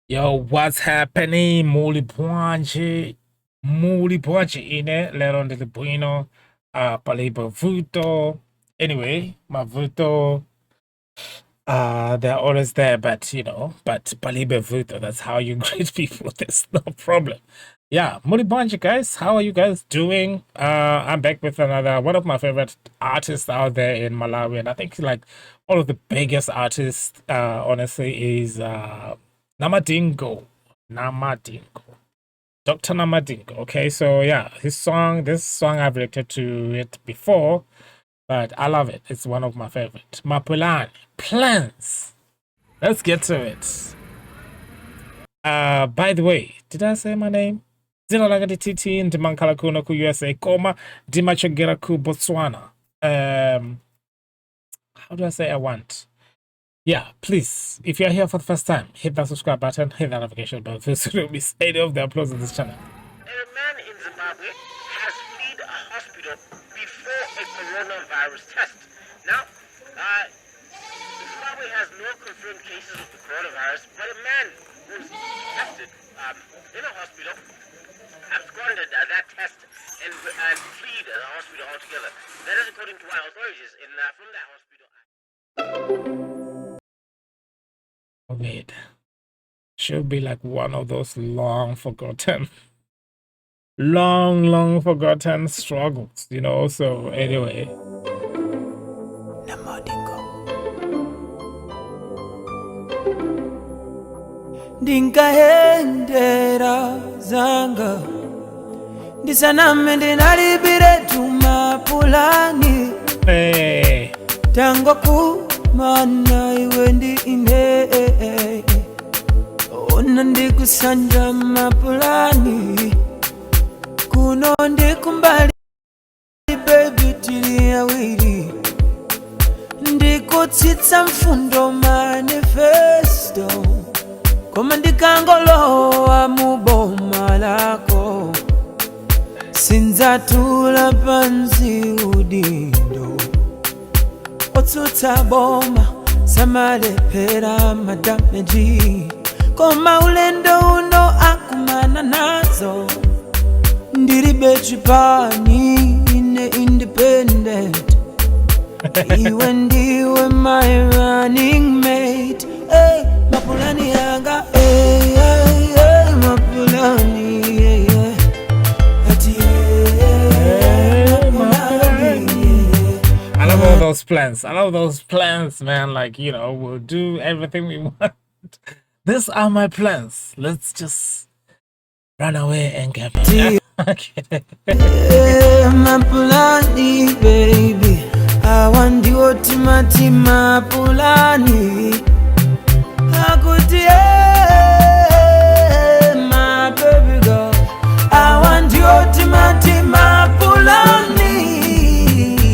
Yo, what's happening? Muli Puanchi ine, Leron de Bueno, Paliba Vuto. Anyway, my Vuto, they're always there, but but Paliba Vuto, that's how you greet people. There's no problem. Yeah, Muli Puanchi, guys, how are you guys doing? I'm back with another one of my favorite artists out there in Malawi, and I think like one of the biggest artists, honestly, is Namadingo. Dr. Namadingo. Okay, so yeah, this song I've reacted to it before, but I love it. It's one of my favorite. Mapulani, plans. Let's get to it. By the way, did I say my name? Zina langa titi ndimankala kuno ku USA, koma dimachogera ku Botswana. How do I say I want? Yeah, please, if you're here for the first time, hit that subscribe button, hit that notification bell so you don't miss any of the uploads on this channel. A man in Zimbabwe has fled a hospital before a coronavirus test. Now, Zimbabwe has no confirmed cases of the coronavirus, but a man was tested in a hospital, absconded that test, and fled the hospital altogether. That is according to our authorities from that hospital. COVID should be like one of those long forgotten struggles, so anyway. Namadingo. Ndinkahendera zanga ndisaname ndinalibire tumapulani Hey. tango kumana iwe ndi ine ona ndikusanja mapulani kuno ndikumbali baby tili awiri ndikutsitsa mfundo manifesto koma ndikangolowa muboma lako sinzatula pansi udindo otsutsa boma samalepera madameji koma ulendo uno akumana nazo ndilibe chipani ine independent iwe ndiwe my running mate. Hey, mapulani yanga, hey, mapulani, I love all those plans. I love those plans, man. Like, we'll do everything we want. These are my plans. Let's just run away and get married. Okay. Mapulani, baby. I want you to Mapulani. I could my baby girl. I want you to Mapulani.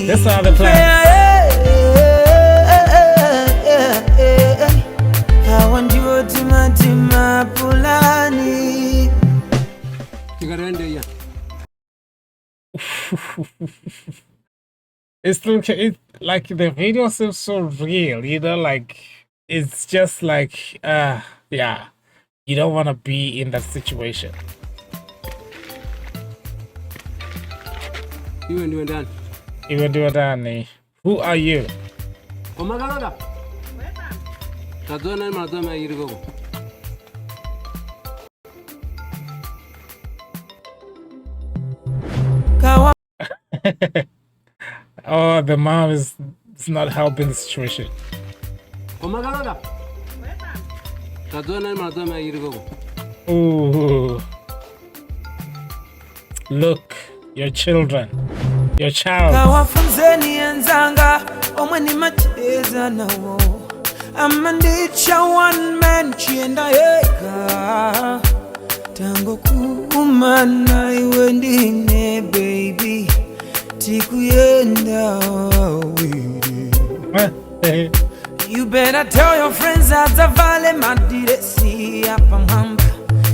These are the plans. I want you to Mapulani. It's like the video seems so real, like it's just like yeah, you don't want to be in that situation. Even do that. Who are you? Oh, the mom is not helping the situation. Ooh. Look, your children. Your child. One man tango kumana iwe ndine baby tikuyenda wawiri. You better tell your friends that the vale madiresi hapa mamba.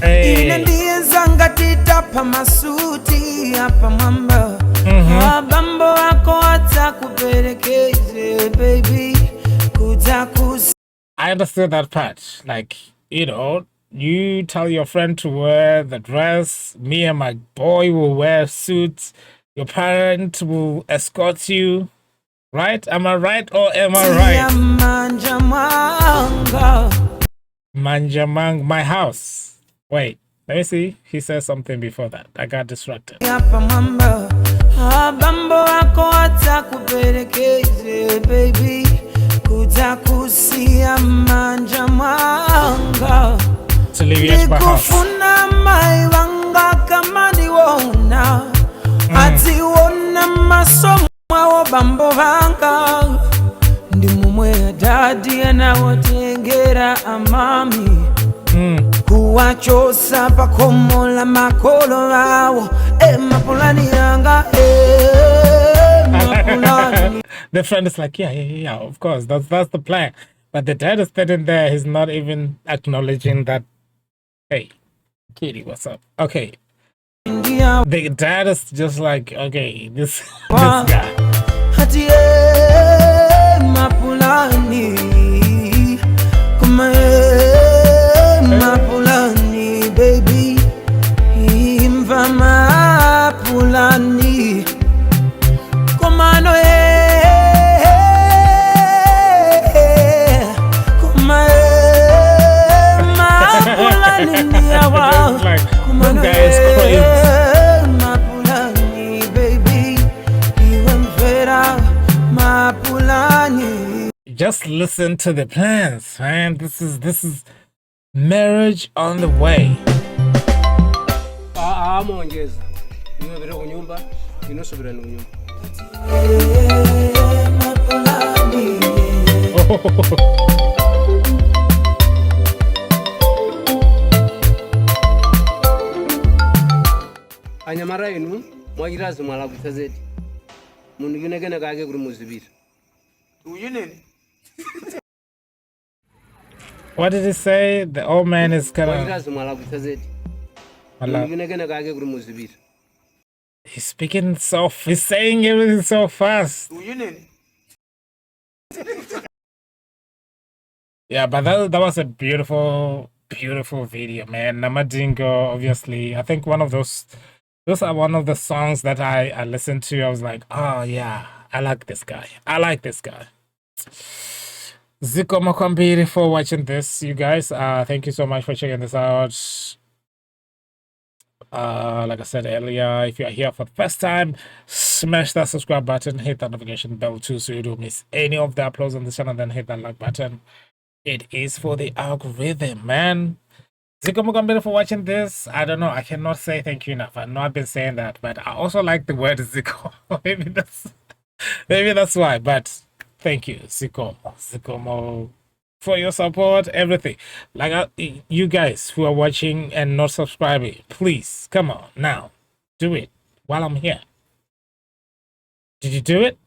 Ine ndiye zanga titapa masuti hapa mamba. Mabambo wako atakupelekeze baby kutakusi. I understood that part. Like, You tell your friend to wear the dress. Me and my boy will wear suits. Your parent will escort you. Right? Am I right or am I right? Manjamang, my house. Wait, let me see. He says something before that. I got distracted. Baby, kutakusia manja mwanga Sylvia's my house. nikufuna maiwanga kama ndiwona atiwona masomo awo bambo banga ndi mumwe ya dadi anawotengera amami kuwachosa pakomola makolo awo Mapulani yanga Mapulani. The friend is like, yeah, of course, that's the plan. But the dad is sitting there, he's not even acknowledging that. Hey, Kitty, what's up? Okay, the dad is just like, okay, this guy. Mapulani, Mapulani, baby, imva Mapulani, komano Mapulani niyawa, Like, this guy is crazy. Mapulani, baby, iwemvera Mapulani. Just listen to the plans, man. This is marriage on the way. Mongeza niwe vile kunyumba inosubira ni kunyumba anyamara inu mwagirazi mwala kutazeti mundu ginegene kage kuri muzibira uyinene. What did he say? The old man is kind of. He's speaking so. He's saying everything so fast. Yeah, but that was a beautiful video, man. Namadingo, obviously. I think one of those are one of the songs that I listened to. I was like, oh yeah, I like this guy. Ziko Makwambiri for watching this, you guys. Thank you so much for checking this out. Like I said earlier, if you are here for the first time, smash that subscribe button, hit that notification bell too so you don't miss any of the uploads on the channel, then hit that like button. It is for the algorithm, man. Ziko Makwambiri for watching this. I don't know, I cannot say thank you enough. I know I've been saying that, but I also like the word Ziko. maybe that's why, but thank you, Zikomo, for your support, everything. Like you guys who are watching and not subscribing, please come on now, do it while I'm here. Did you do it?